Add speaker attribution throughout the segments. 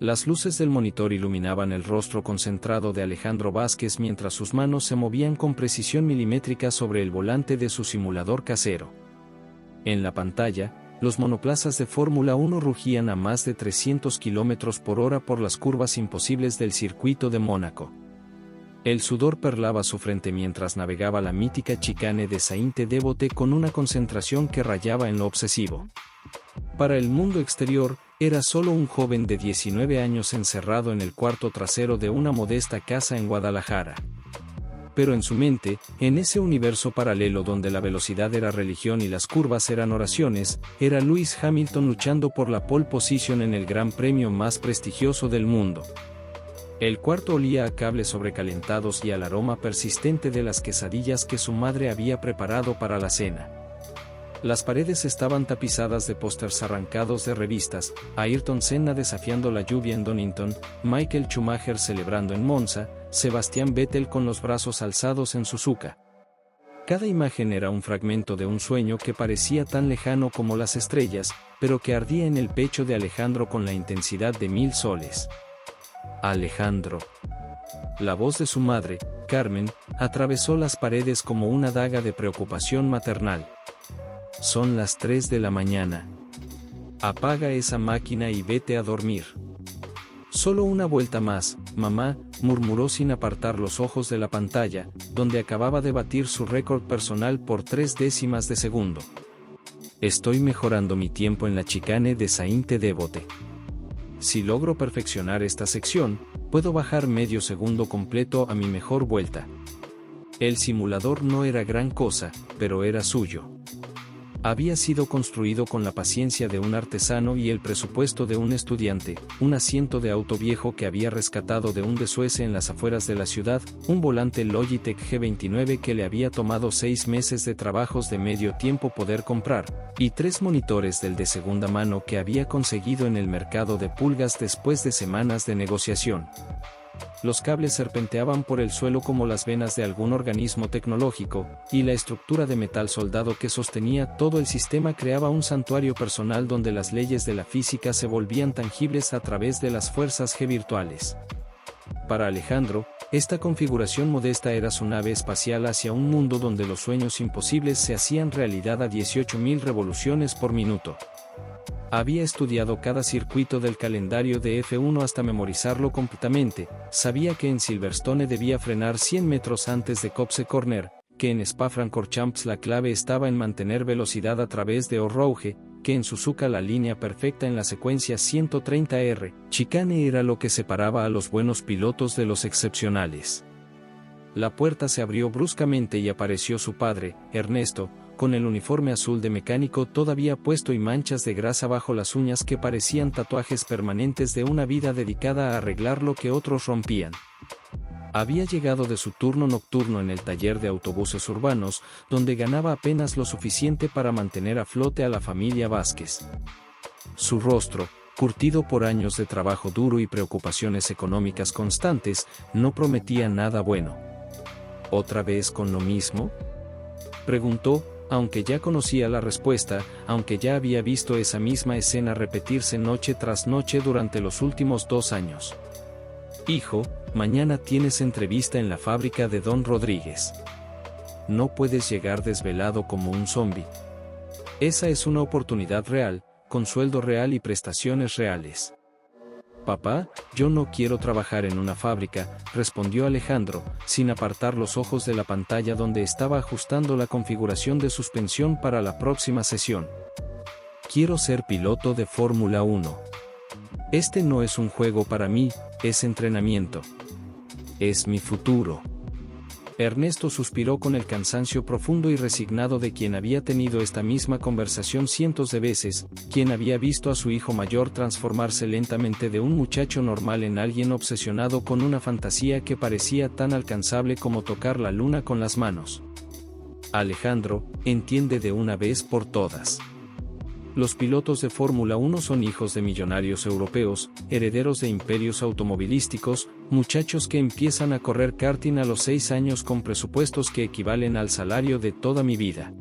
Speaker 1: Las luces del monitor iluminaban el rostro concentrado de Alejandro Vázquez mientras sus manos se movían con precisión milimétrica sobre el volante de su simulador casero. En la pantalla, los monoplazas de Fórmula 1 rugían a más de 300 km por hora por las curvas imposibles del circuito de Mónaco. El sudor perlaba su frente mientras navegaba la mítica chicane de Sainte-Devote con una concentración que rayaba en lo obsesivo. Para el mundo exterior, era solo un joven de 19 años encerrado en el cuarto trasero de una modesta casa en Guadalajara. Pero en su mente, en ese universo paralelo donde la velocidad era religión y las curvas eran oraciones, era Lewis Hamilton luchando por la pole position en el gran premio más prestigioso del mundo. El cuarto olía a cables sobrecalentados y al aroma persistente de las quesadillas que su madre había preparado para la cena. Las paredes estaban tapizadas de pósters arrancados de revistas, Ayrton Senna desafiando la lluvia en Donington, Michael Schumacher celebrando en Monza, Sebastian Vettel con los brazos alzados en Suzuka. Cada imagen era un fragmento de un sueño que parecía tan lejano como las estrellas, pero que ardía en el pecho de Alejandro con la intensidad de 1000 soles. Alejandro. La voz de su madre, Carmen, atravesó las paredes como una daga de preocupación maternal. Son las 3 de la mañana. Apaga esa máquina y vete a dormir. Solo una vuelta más, mamá, murmuró sin apartar los ojos de la pantalla, donde acababa de batir su récord personal por 0,3 de segundo. Estoy mejorando mi tiempo en la chicane de Sainte-Devote. Si logro perfeccionar esta sección, puedo bajar medio segundo completo a mi mejor vuelta. El simulador no era gran cosa, pero era suyo. Había sido construido con la paciencia de un artesano y el presupuesto de un estudiante, un asiento de auto viejo que había rescatado de un desuece en las afueras de la ciudad, un volante Logitech G29 que le había tomado 6 meses de trabajos de medio tiempo poder comprar, y 3 monitores del de segunda mano que había conseguido en el mercado de pulgas después de semanas de negociación. Los cables serpenteaban por el suelo como las venas de algún organismo tecnológico, y la estructura de metal soldado que sostenía todo el sistema creaba un santuario personal donde las leyes de la física se volvían tangibles a través de las fuerzas G virtuales. Para Alejandro, esta configuración modesta era su nave espacial hacia un mundo donde los sueños imposibles se hacían realidad a 18.000 revoluciones por minuto. Había estudiado cada circuito del calendario de F1 hasta memorizarlo completamente, sabía que en Silverstone debía frenar 100 metros antes de Copse Corner, que en Spa-Francorchamps la clave estaba en mantener velocidad a través de Eau-Rouge, que en Suzuka la línea perfecta en la secuencia 130R, chicane era lo que separaba a los buenos pilotos de los excepcionales. La puerta se abrió bruscamente y apareció su padre, Ernesto, con el uniforme azul de mecánico todavía puesto y manchas de grasa bajo las uñas que parecían tatuajes permanentes de una vida dedicada a arreglar lo que otros rompían. Había llegado de su turno nocturno en el taller de autobuses urbanos, donde ganaba apenas lo suficiente para mantener a flote a la familia Vázquez. Su rostro, curtido por años de trabajo duro y preocupaciones económicas constantes, no prometía nada bueno. ¿Otra vez con lo mismo?, preguntó, aunque ya conocía la respuesta, aunque ya había visto esa misma escena repetirse noche tras noche durante los últimos 2 años. Hijo, mañana tienes entrevista en la fábrica de Don Rodríguez. No puedes llegar desvelado como un zombi. Esa es una oportunidad real, con sueldo real y prestaciones reales. Papá, yo no quiero trabajar en una fábrica, respondió Alejandro, sin apartar los ojos de la pantalla donde estaba ajustando la configuración de suspensión para la próxima sesión. Quiero ser piloto de Fórmula 1. Este no es un juego para mí, es entrenamiento. Es mi futuro. Ernesto suspiró con el cansancio profundo y resignado de quien había tenido esta misma conversación cientos de veces, quien había visto a su hijo mayor transformarse lentamente de un muchacho normal en alguien obsesionado con una fantasía que parecía tan alcanzable como tocar la luna con las manos. Alejandro, entiende de una vez por todas. Los pilotos de Fórmula 1 son hijos de millonarios europeos, herederos de imperios automovilísticos, muchachos que empiezan a correr karting a los 6 años con presupuestos que equivalen al salario de toda mi vida.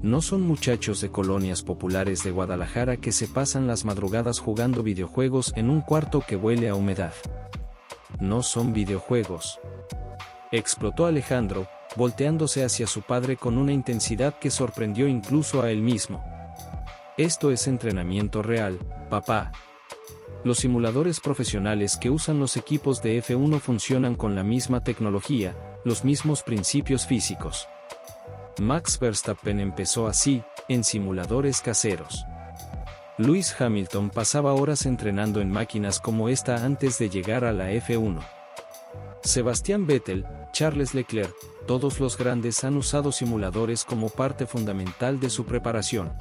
Speaker 1: No son muchachos de colonias populares de Guadalajara que se pasan las madrugadas jugando videojuegos en un cuarto que huele a humedad. No son videojuegos. Explotó Alejandro, volteándose hacia su padre con una intensidad que sorprendió incluso a él mismo. Esto es entrenamiento real, papá. Los simuladores profesionales que usan los equipos de F1 funcionan con la misma tecnología, los mismos principios físicos. Max Verstappen empezó así, en simuladores caseros. Lewis Hamilton pasaba horas entrenando en máquinas como esta antes de llegar a la F1. Sebastian Vettel, Charles Leclerc, todos los grandes han usado simuladores como parte fundamental de su preparación.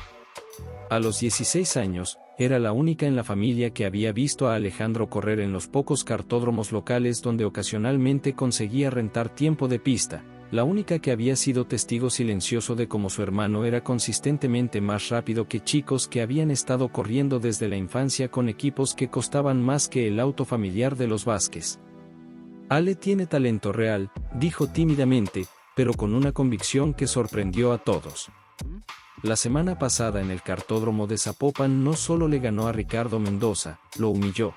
Speaker 1: A los 16 años, era la única en la familia que había visto a Alejandro correr en los pocos cartódromos locales donde ocasionalmente conseguía rentar tiempo de pista, la única que había sido testigo silencioso de cómo su hermano era consistentemente más rápido que chicos que habían estado corriendo desde la infancia con equipos que costaban más que el auto familiar de los Vázquez. Ale tiene talento real, dijo tímidamente, pero con una convicción que sorprendió a todos. La semana pasada en el cartódromo de Zapopan no solo le ganó a Ricardo Mendoza, lo humilló.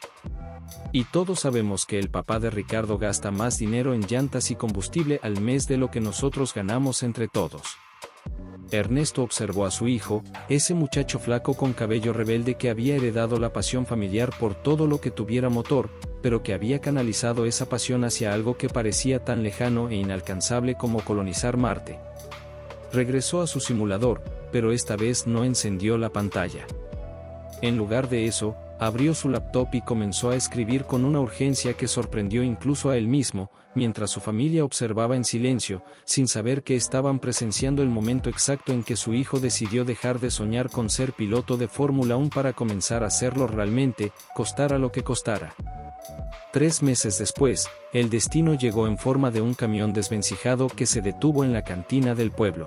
Speaker 1: Y todos sabemos que el papá de Ricardo gasta más dinero en llantas y combustible al mes de lo que nosotros ganamos entre todos. Ernesto observó a su hijo, ese muchacho flaco con cabello rebelde que había heredado la pasión familiar por todo lo que tuviera motor, pero que había canalizado esa pasión hacia algo que parecía tan lejano e inalcanzable como colonizar Marte. Regresó a su simulador, pero esta vez no encendió la pantalla. En lugar de eso, abrió su laptop y comenzó a escribir con una urgencia que sorprendió incluso a él mismo, mientras su familia observaba en silencio, sin saber que estaban presenciando el momento exacto en que su hijo decidió dejar de soñar con ser piloto de Fórmula 1 para comenzar a hacerlo realmente, costara lo que costara. 3 meses después, el destino llegó en forma de un camión desvencijado que se detuvo en la cantina del pueblo.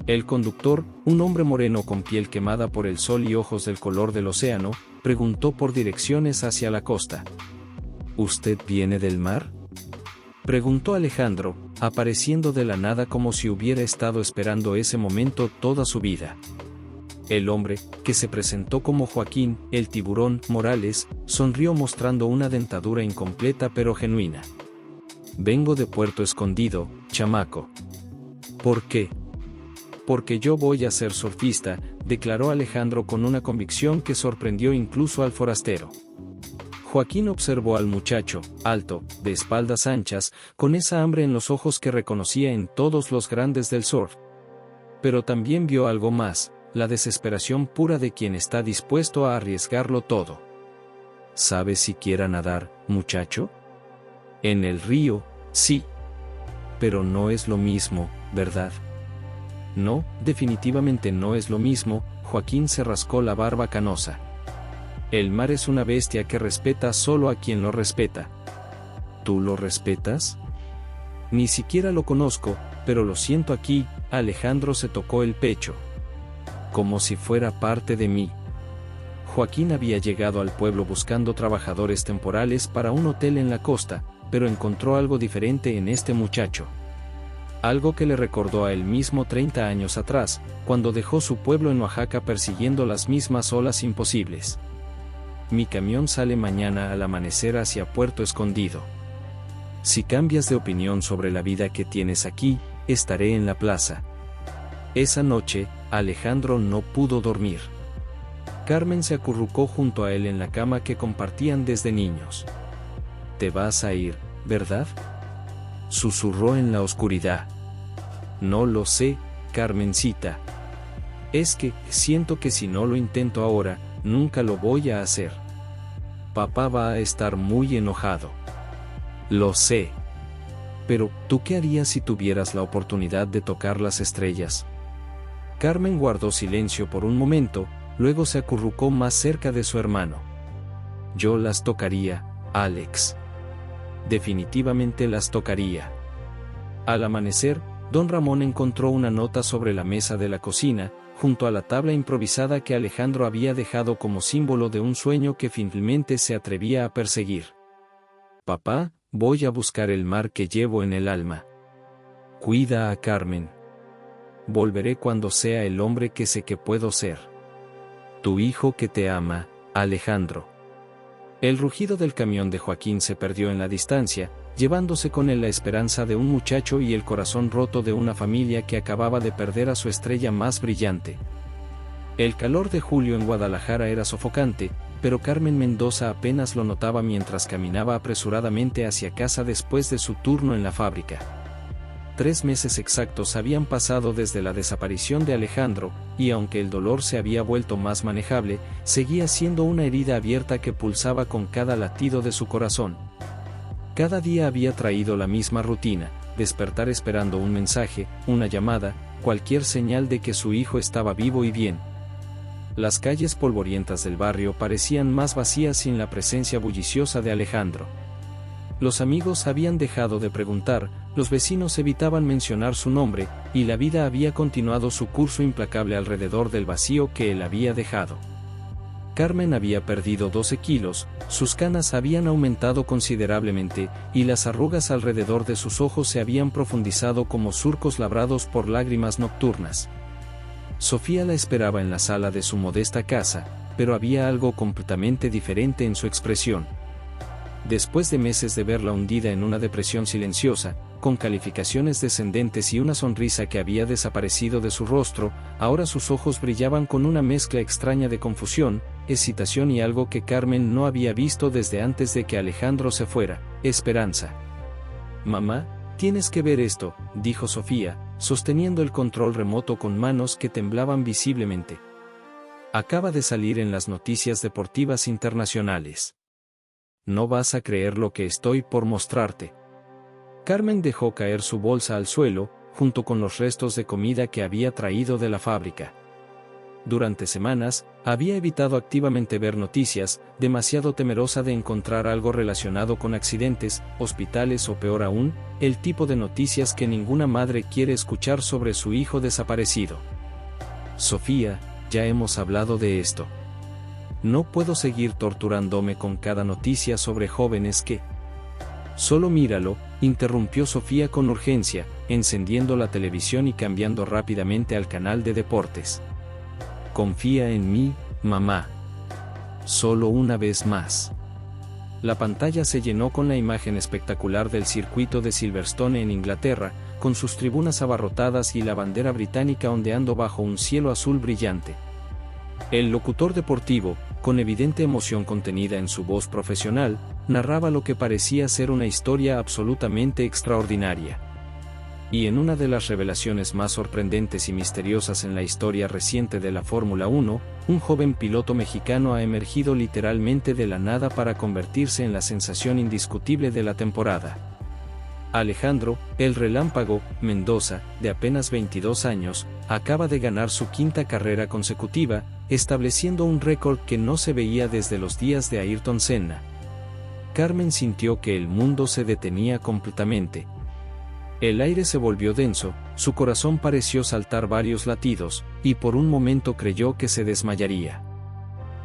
Speaker 1: El conductor, un hombre moreno con piel quemada por el sol y ojos del color del océano, preguntó por direcciones hacia la costa. ¿Usted viene del mar?, preguntó Alejandro, apareciendo de la nada como si hubiera estado esperando ese momento toda su vida. El hombre, que se presentó como Joaquín, el tiburón, Morales, sonrió mostrando una dentadura incompleta pero genuina. Vengo de Puerto Escondido, chamaco. ¿Por qué? Porque yo voy a ser surfista, declaró Alejandro con una convicción que sorprendió incluso al forastero. Joaquín observó al muchacho, alto, de espaldas anchas, con esa hambre en los ojos que reconocía en todos los grandes del surf. Pero también vio algo más, la desesperación pura de quien está dispuesto a arriesgarlo todo. ¿Sabes siquiera nadar, muchacho? En el río, sí. Pero no es lo mismo, ¿verdad? No, definitivamente no es lo mismo, Joaquín se rascó la barba canosa. El mar es una bestia que respeta solo a quien lo respeta. ¿Tú lo respetas? Ni siquiera lo conozco, pero lo siento aquí, Alejandro se tocó el pecho. Como si fuera parte de mí. Joaquín había llegado al pueblo buscando trabajadores temporales para un hotel en la costa, pero encontró algo diferente en este muchacho. Algo que le recordó a él mismo 30 años atrás, cuando dejó su pueblo en Oaxaca persiguiendo las mismas olas imposibles. Mi camión sale mañana al amanecer hacia Puerto Escondido. Si cambias de opinión sobre la vida que tienes aquí, estaré en la plaza. Esa noche, Alejandro no pudo dormir. Carmen se acurrucó junto a él en la cama que compartían desde niños. «Te vas a ir, ¿verdad?», susurró en la oscuridad. «No lo sé, Carmencita. Es que, siento que si no lo intento ahora, nunca lo voy a hacer. Papá va a estar muy enojado». «Lo sé. Pero, ¿tú qué harías si tuvieras la oportunidad de tocar las estrellas?». Carmen guardó silencio por un momento, luego se acurrucó más cerca de su hermano. «Yo las tocaría, Alex. Definitivamente las tocaría». Al amanecer, don Ramón encontró una nota sobre la mesa de la cocina, junto a la tabla improvisada que Alejandro había dejado como símbolo de un sueño que finalmente se atrevía a perseguir. «Papá, voy a buscar el mar que llevo en el alma. Cuida a Carmen». volveré cuando sea el hombre que sé que puedo ser. Tu hijo que te ama, Alejandro. El rugido del camión de Joaquín se perdió en la distancia, llevándose con él la esperanza de un muchacho y el corazón roto de una familia que acababa de perder a su estrella más brillante. El calor de julio en Guadalajara era sofocante, pero Carmen Mendoza apenas lo notaba mientras caminaba apresuradamente hacia casa después de su turno en la fábrica. 3 meses exactos habían pasado desde la desaparición de Alejandro, y aunque el dolor se había vuelto más manejable, seguía siendo una herida abierta que pulsaba con cada latido de su corazón. Cada día había traído la misma rutina: despertar esperando un mensaje, una llamada, cualquier señal de que su hijo estaba vivo y bien. Las calles polvorientas del barrio parecían más vacías sin la presencia bulliciosa de Alejandro. Los amigos habían dejado de preguntar, los vecinos evitaban mencionar su nombre, y la vida había continuado su curso implacable alrededor del vacío que él había dejado. Carmen había perdido 12 kilos, sus canas habían aumentado considerablemente, y las arrugas alrededor de sus ojos se habían profundizado como surcos labrados por lágrimas nocturnas. Sofía la esperaba en la sala de su modesta casa, pero había algo completamente diferente en su expresión. Después de meses de verla hundida en una depresión silenciosa, con calificaciones descendentes y una sonrisa que había desaparecido de su rostro, ahora sus ojos brillaban con una mezcla extraña de confusión, excitación y algo que Carmen no había visto desde antes de que Alejandro se fuera: esperanza. «Mamá, tienes que ver esto», dijo Sofía, sosteniendo el control remoto con manos que temblaban visiblemente. «Acaba de salir en las noticias deportivas internacionales. No vas a creer lo que estoy por mostrarte». Carmen dejó caer su bolsa al suelo, junto con los restos de comida que había traído de la fábrica. Durante semanas, había evitado activamente ver noticias, demasiado temerosa de encontrar algo relacionado con accidentes, hospitales o peor aún, el tipo de noticias que ninguna madre quiere escuchar sobre su hijo desaparecido. «Sofía, ya hemos hablado de esto. No puedo seguir torturándome con cada noticia sobre jóvenes que...». «Solo míralo», interrumpió Sofía con urgencia, encendiendo la televisión y cambiando rápidamente al canal de deportes. «Confía en mí, mamá. Solo una vez más». La pantalla se llenó con la imagen espectacular del circuito de Silverstone en Inglaterra, con sus tribunas abarrotadas y la bandera británica ondeando bajo un cielo azul brillante. El locutor deportivo, con evidente emoción contenida en su voz profesional, narraba lo que parecía ser una historia absolutamente extraordinaria. Y en una de las revelaciones más sorprendentes y misteriosas en la historia reciente de la Fórmula 1, un joven piloto mexicano ha emergido literalmente de la nada para convertirse en la sensación indiscutible de la temporada. Alejandro, el Relámpago, Mendoza, de apenas 22 años, acaba de ganar su 5ª carrera consecutiva, estableciendo un récord que no se veía desde los días de Ayrton Senna. Carmen sintió que el mundo se detenía completamente. El aire se volvió denso, su corazón pareció saltar varios latidos, y por un momento creyó que se desmayaría.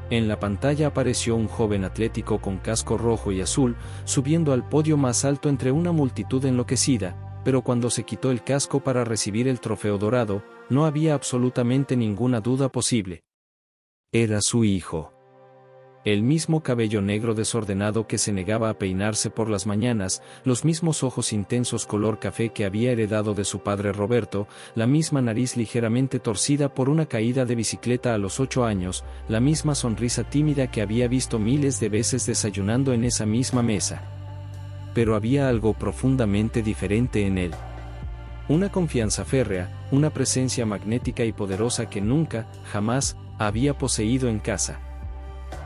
Speaker 1: En la pantalla apareció un joven atlético con casco rojo y azul, subiendo al podio más alto entre una multitud enloquecida, pero cuando se quitó el casco para recibir el trofeo dorado, no había absolutamente ninguna duda posible. Era su hijo. El mismo cabello negro desordenado que se negaba a peinarse por las mañanas, los mismos ojos intensos color café que había heredado de su padre Roberto, la misma nariz ligeramente torcida por una caída de bicicleta a los 8 años, la misma sonrisa tímida que había visto miles de veces desayunando en esa misma mesa. Pero había algo profundamente diferente en él. Una confianza férrea, una presencia magnética y poderosa que nunca, jamás, había poseído en casa.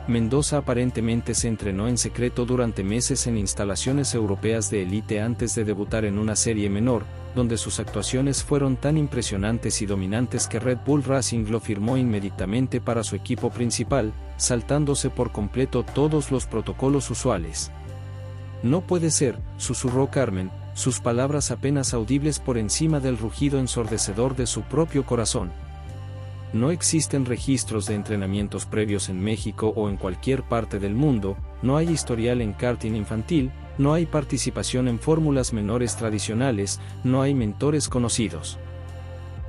Speaker 1: Mendoza aparentemente se entrenó en secreto durante meses en instalaciones europeas de élite antes de debutar en una serie menor, donde sus actuaciones fueron tan impresionantes y dominantes que Red Bull Racing lo firmó inmediatamente para su equipo principal, saltándose por completo todos los protocolos usuales. «No puede ser», susurró Carmen, sus palabras apenas audibles por encima del rugido ensordecedor de su propio corazón. No existen registros de entrenamientos previos en México o en cualquier parte del mundo, no hay historial en karting infantil, no hay participación en fórmulas menores tradicionales, no hay mentores conocidos.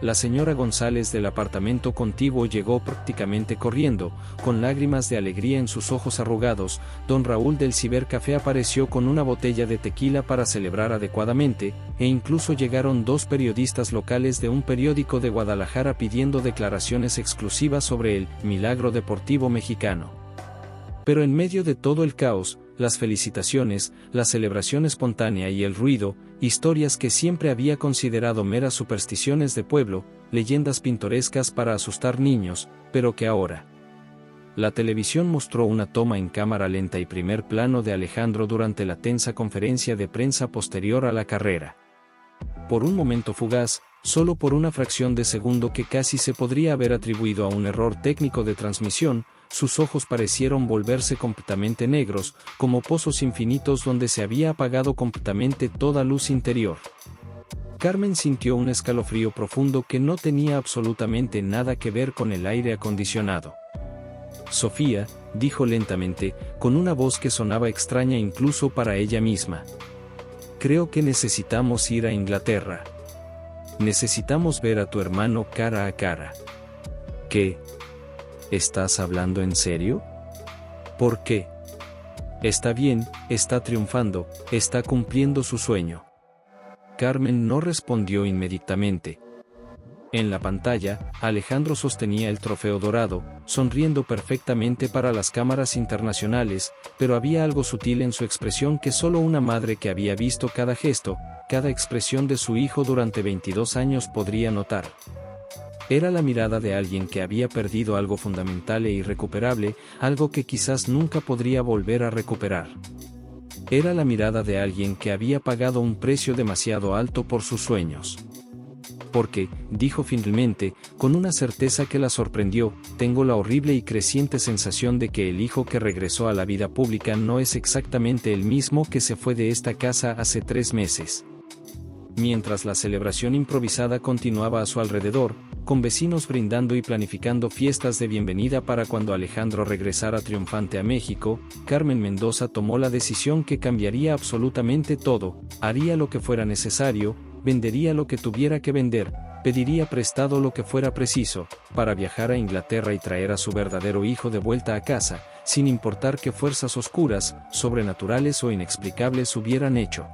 Speaker 1: La señora González del apartamento contiguo llegó prácticamente corriendo, con lágrimas de alegría en sus ojos arrugados. Don Raúl del cibercafé apareció con una botella de tequila para celebrar adecuadamente, e incluso llegaron 2 periodistas locales de un periódico de Guadalajara pidiendo declaraciones exclusivas sobre el milagro deportivo mexicano. Pero en medio de todo el caos, las felicitaciones, la celebración espontánea y el ruido, historias que siempre había considerado meras supersticiones de pueblo, leyendas pintorescas para asustar niños, pero que ahora. La televisión mostró una toma en cámara lenta y primer plano de Alejandro durante la tensa conferencia de prensa posterior a la carrera. Por un momento fugaz, solo por una fracción de segundo que casi se podría haber atribuido a un error técnico de transmisión, sus ojos parecieron volverse completamente negros, como pozos infinitos donde se había apagado completamente toda luz interior. Carmen sintió un escalofrío profundo que no tenía absolutamente nada que ver con el aire acondicionado. Sofía, dijo lentamente, con una voz que sonaba extraña incluso para ella misma. Creo que necesitamos ir a Inglaterra. Necesitamos ver a tu hermano cara a cara. ¿Qué? ¿Estás hablando en serio? ¿Por qué? Está bien, está triunfando, está cumpliendo su sueño. Carmen no respondió inmediatamente. En la pantalla, Alejandro sostenía el trofeo dorado, sonriendo perfectamente para las cámaras internacionales, pero había algo sutil en su expresión que solo una madre que había visto cada gesto, cada expresión de su hijo durante 22 años podría notar. Era la mirada de alguien que había perdido algo fundamental e irrecuperable, algo que quizás nunca podría volver a recuperar. Era la mirada de alguien que había pagado un precio demasiado alto por sus sueños. Porque, dijo finalmente, con una certeza que la sorprendió, tengo la horrible y creciente sensación de que el hijo que regresó a la vida pública no es exactamente el mismo que se fue de esta casa hace 3 meses. Mientras la celebración improvisada continuaba a su alrededor, con vecinos brindando y planificando fiestas de bienvenida para cuando Alejandro regresara triunfante a México, Carmen Mendoza tomó la decisión que cambiaría absolutamente todo, haría lo que fuera necesario, vendería lo que tuviera que vender, pediría prestado lo que fuera preciso, para viajar a Inglaterra y traer a su verdadero hijo de vuelta a casa, sin importar qué fuerzas oscuras, sobrenaturales o inexplicables hubieran hecho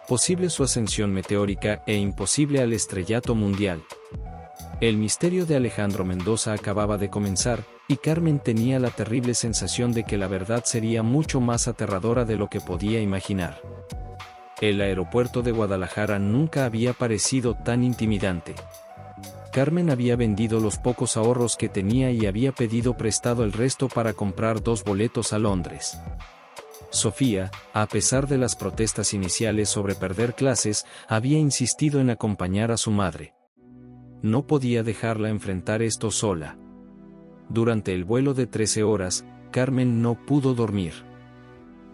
Speaker 1: posible su ascensión meteórica e imposible al estrellato mundial. El misterio de Alejandro Mendoza acababa de comenzar, y Carmen tenía la terrible sensación de que la verdad sería mucho más aterradora de lo que podía imaginar. El aeropuerto de Guadalajara nunca había parecido tan intimidante. Carmen había vendido los pocos ahorros que tenía y había pedido prestado el resto para comprar 2 boletos a Londres. Sofía, a pesar de las protestas iniciales sobre perder clases, había insistido en acompañar a su madre. No podía dejarla enfrentar esto sola. Durante el vuelo de 13 horas, Carmen no pudo dormir.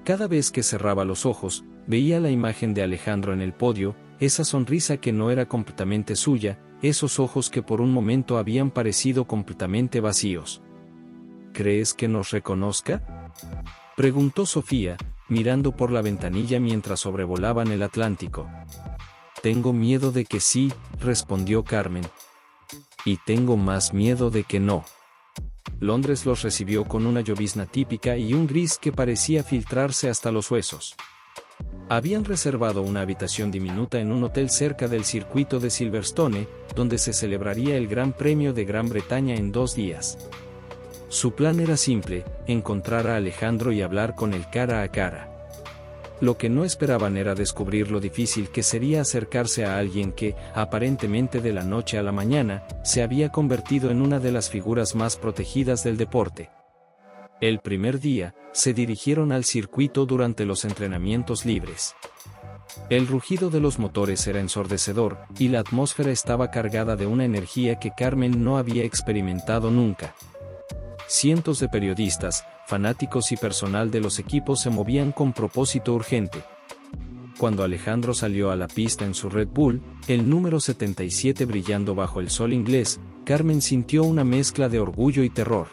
Speaker 1: Cada vez que cerraba los ojos, veía la imagen de Alejandro en el podio, esa sonrisa que no era completamente suya, esos ojos que por un momento habían parecido completamente vacíos. ¿Crees que nos reconozca?, preguntó Sofía, mirando por la ventanilla mientras sobrevolaban el Atlántico. Tengo miedo de que sí, respondió Carmen. Y tengo más miedo de que no. Londres los recibió con una llovizna típica y un gris que parecía filtrarse hasta los huesos. Habían reservado una habitación diminuta en un hotel cerca del circuito de Silverstone, donde se celebraría el Gran Premio de Gran Bretaña en 2 días. Su plan era simple, encontrar a Alejandro y hablar con él cara a cara. Lo que no esperaban era descubrir lo difícil que sería acercarse a alguien que, aparentemente de la noche a la mañana, se había convertido en una de las figuras más protegidas del deporte. El primer día, se dirigieron al circuito durante los entrenamientos libres. El rugido de los motores era ensordecedor, y la atmósfera estaba cargada de una energía que Carmen no había experimentado nunca. Cientos de periodistas, fanáticos y personal de los equipos se movían con propósito urgente. Cuando Alejandro salió a la pista en su Red Bull, el número 77 brillando bajo el sol inglés, Carmen sintió una mezcla de orgullo y terror.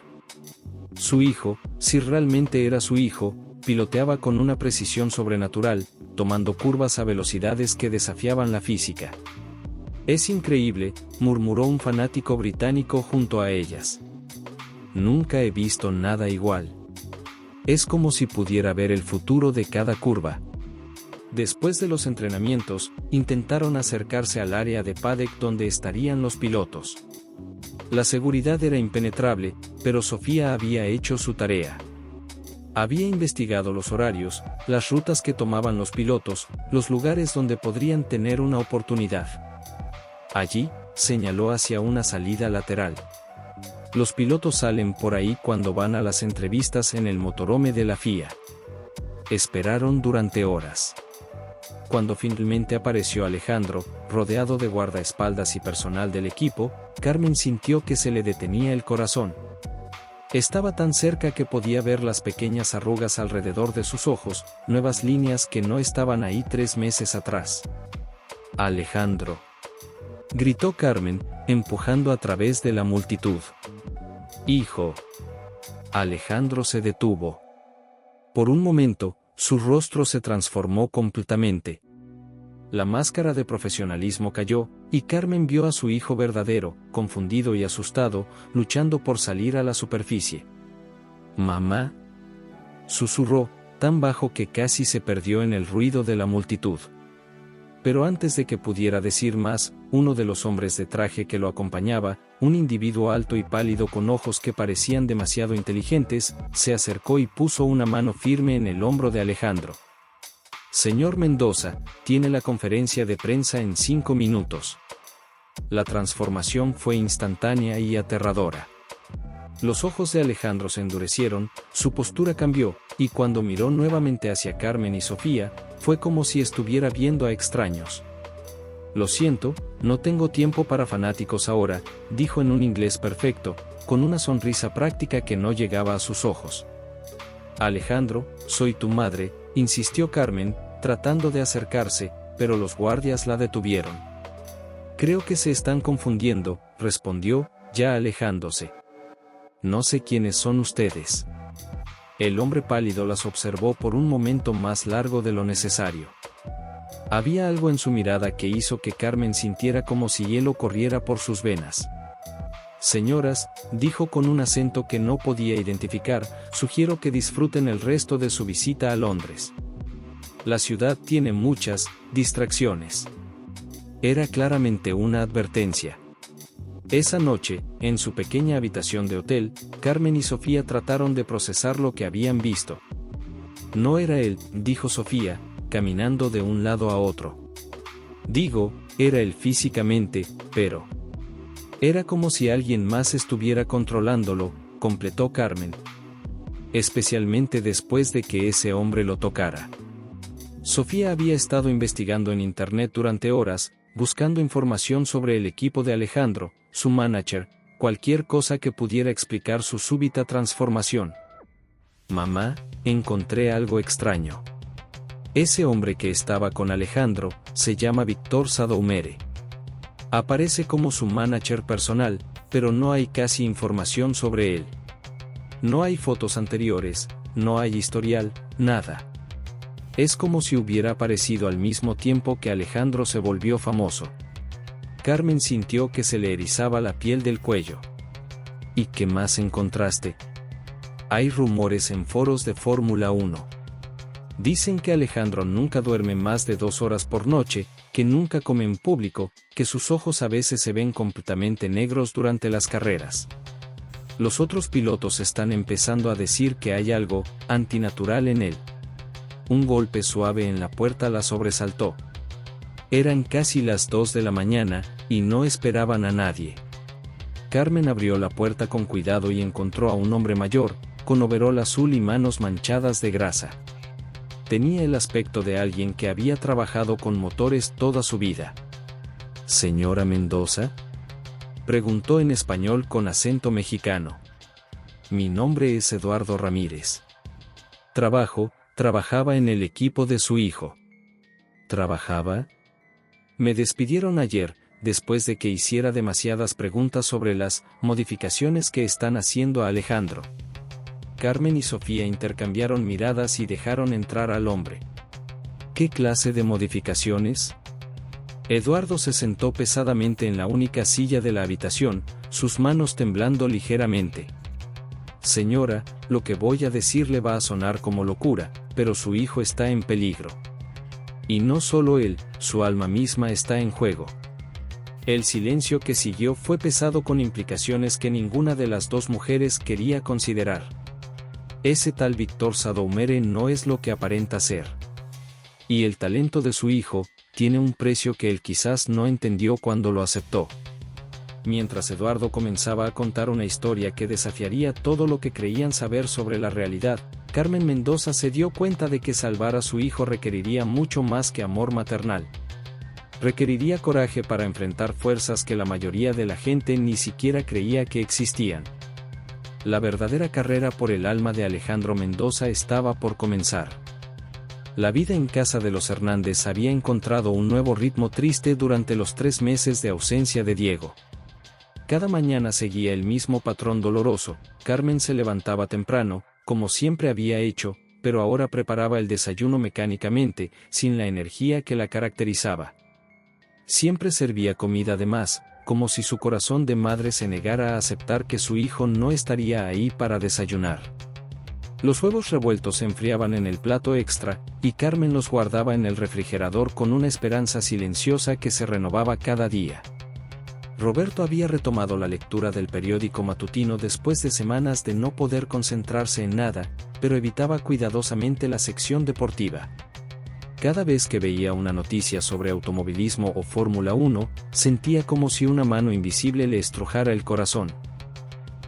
Speaker 1: Su hijo, si realmente era su hijo, piloteaba con una precisión sobrenatural, tomando curvas a velocidades que desafiaban la física. Es increíble, murmuró un fanático británico junto a ellas. Nunca he visto nada igual. Es como si pudiera ver el futuro de cada curva. Después de los entrenamientos, intentaron acercarse al área de paddock donde estarían los pilotos. La seguridad era impenetrable, pero Sofía había hecho su tarea. Había investigado los horarios, las rutas que tomaban los pilotos, los lugares donde podrían tener una oportunidad. Allí, señaló hacia una salida lateral. Los pilotos salen por ahí cuando van a las entrevistas en el motorhome de la FIA. Esperaron durante horas. Cuando finalmente apareció Alejandro, rodeado de guardaespaldas y personal del equipo, Carmen sintió que se le detenía el corazón. Estaba tan cerca que podía ver las pequeñas arrugas alrededor de sus ojos, nuevas líneas que no estaban ahí 3 meses atrás. «Alejandro», gritó Carmen, empujando a través de la multitud. «Hijo». Alejandro se detuvo. Por un momento, su rostro se transformó completamente. La máscara de profesionalismo cayó, y Carmen vio a su hijo verdadero, confundido y asustado, luchando por salir a la superficie. «Mamá», susurró, tan bajo que casi se perdió en el ruido de la multitud. Pero antes de que pudiera decir más, uno de los hombres de traje que lo acompañaba, un individuo alto y pálido con ojos que parecían demasiado inteligentes, se acercó y puso una mano firme en el hombro de Alejandro. «Señor Mendoza, tiene la conferencia de prensa en 5 minutos». La transformación fue instantánea y aterradora. Los ojos de Alejandro se endurecieron, su postura cambió, y cuando miró nuevamente hacia Carmen y Sofía, fue como si estuviera viendo a extraños. «Lo siento, no tengo tiempo para fanáticos ahora», dijo en un inglés perfecto, con una sonrisa práctica que no llegaba a sus ojos. «Alejandro, soy tu madre», insistió Carmen, tratando de acercarse, pero los guardias la detuvieron. «Creo que se están confundiendo», respondió, ya alejándose. «No sé quiénes son ustedes». El hombre pálido las observó por un momento más largo de lo necesario. Había algo en su mirada que hizo que Carmen sintiera como si hielo corriera por sus venas. «Señoras», dijo con un acento que no podía identificar, «sugiero que disfruten el resto de su visita a Londres. La ciudad tiene muchas distracciones». Era claramente una advertencia. Esa noche, en su pequeña habitación de hotel, Carmen y Sofía trataron de procesar lo que habían visto. «No era él», dijo Sofía, caminando de un lado a otro. «Digo, era él físicamente, pero era como si alguien más estuviera controlándolo», completó Carmen. «Especialmente después de que ese hombre lo tocara». Sofía había estado investigando en internet durante horas, buscando información sobre el equipo de Alejandro, su manager, cualquier cosa que pudiera explicar su súbita transformación. «Mamá, encontré algo extraño. Ese hombre que estaba con Alejandro, se llama Víctor Sadoumere. Aparece como su manager personal, pero no hay casi información sobre él. No hay fotos anteriores, no hay historial, nada. Es como si hubiera aparecido al mismo tiempo que Alejandro se volvió famoso». Carmen sintió que se le erizaba la piel del cuello. «¿Y qué más encontraste?» «Hay rumores en foros de Fórmula 1. Dicen que Alejandro nunca duerme más de 2 horas por noche, que nunca come en público, que sus ojos a veces se ven completamente negros durante las carreras. Los otros pilotos están empezando a decir que hay algo antinatural en él». Un golpe suave en la puerta la sobresaltó. Eran casi las 2 de la mañana, y no esperaban a nadie. Carmen abrió la puerta con cuidado y encontró a un hombre mayor, con overol azul y manos manchadas de grasa. Tenía el aspecto de alguien que había trabajado con motores toda su vida. «¿Señora Mendoza?», preguntó en español con acento mexicano. «Mi nombre es Eduardo Ramírez. Trabajaba en el equipo de su hijo». «¿Trabajaba?». «Me despidieron ayer, después de que hiciera demasiadas preguntas sobre las modificaciones que están haciendo a Alejandro». Carmen y Sofía intercambiaron miradas y dejaron entrar al hombre. «¿Qué clase de modificaciones?». Eduardo se sentó pesadamente en la única silla de la habitación, sus manos temblando ligeramente. Señora, lo que voy a decirle va a sonar como locura, pero su hijo está en peligro. Y no solo él, su alma misma está en juego. El silencio que siguió fue pesado con implicaciones que ninguna de las dos mujeres quería considerar. Ese tal Víctor Sadoumere no es lo que aparenta ser. Y el talento de su hijo tiene un precio que él quizás no entendió cuando lo aceptó. Mientras Eduardo comenzaba a contar una historia que desafiaría todo lo que creían saber sobre la realidad, Carmen Mendoza se dio cuenta de que salvar a su hijo requeriría mucho más que amor maternal. Requeriría coraje para enfrentar fuerzas que la mayoría de la gente ni siquiera creía que existían. La verdadera carrera por el alma de Alejandro Mendoza estaba por comenzar. La vida en casa de los Hernández había encontrado un nuevo ritmo triste durante los 3 meses de ausencia de Diego. Cada mañana seguía el mismo patrón doloroso. Carmen se levantaba temprano, como siempre había hecho, pero ahora preparaba el desayuno mecánicamente, sin la energía que la caracterizaba. Siempre servía comida de más, como si su corazón de madre se negara a aceptar que su hijo no estaría ahí para desayunar. Los huevos revueltos se enfriaban en el plato extra, y Carmen los guardaba en el refrigerador con una esperanza silenciosa que se renovaba cada día. Roberto había retomado la lectura del periódico matutino después de semanas de no poder concentrarse en nada, pero evitaba cuidadosamente la sección deportiva. Cada vez que veía una noticia sobre automovilismo o Fórmula 1, sentía como si una mano invisible le estrujara el corazón.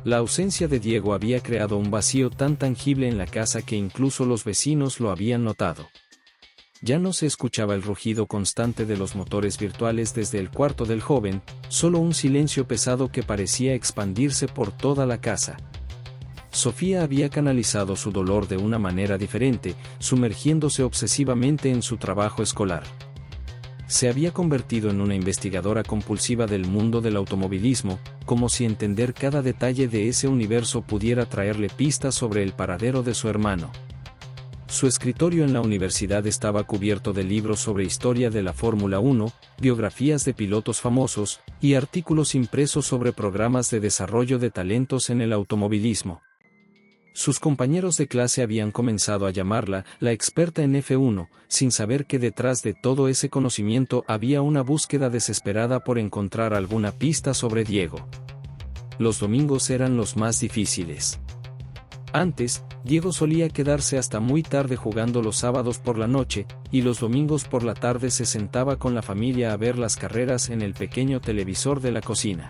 Speaker 1: La ausencia de Diego había creado un vacío tan tangible en la casa que incluso los vecinos lo habían notado. Ya no se escuchaba el rugido constante de los motores virtuales desde el cuarto del joven, solo un silencio pesado que parecía expandirse por toda la casa. Sofía había canalizado su dolor de una manera diferente, sumergiéndose obsesivamente en su trabajo escolar. Se había convertido en una investigadora compulsiva del mundo del automovilismo, como si entender cada detalle de ese universo pudiera traerle pistas sobre el paradero de su hermano. Su escritorio en la universidad estaba cubierto de libros sobre historia de la Fórmula 1, biografías de pilotos famosos, y artículos impresos sobre programas de desarrollo de talentos en el automovilismo. Sus compañeros de clase habían comenzado a llamarla la experta en F1, sin saber que detrás de todo ese conocimiento había una búsqueda desesperada por encontrar alguna pista sobre Diego. Los domingos eran los más difíciles. Antes, Diego solía quedarse hasta muy tarde jugando los sábados por la noche, y los domingos por la tarde se sentaba con la familia a ver las carreras en el pequeño televisor de la cocina.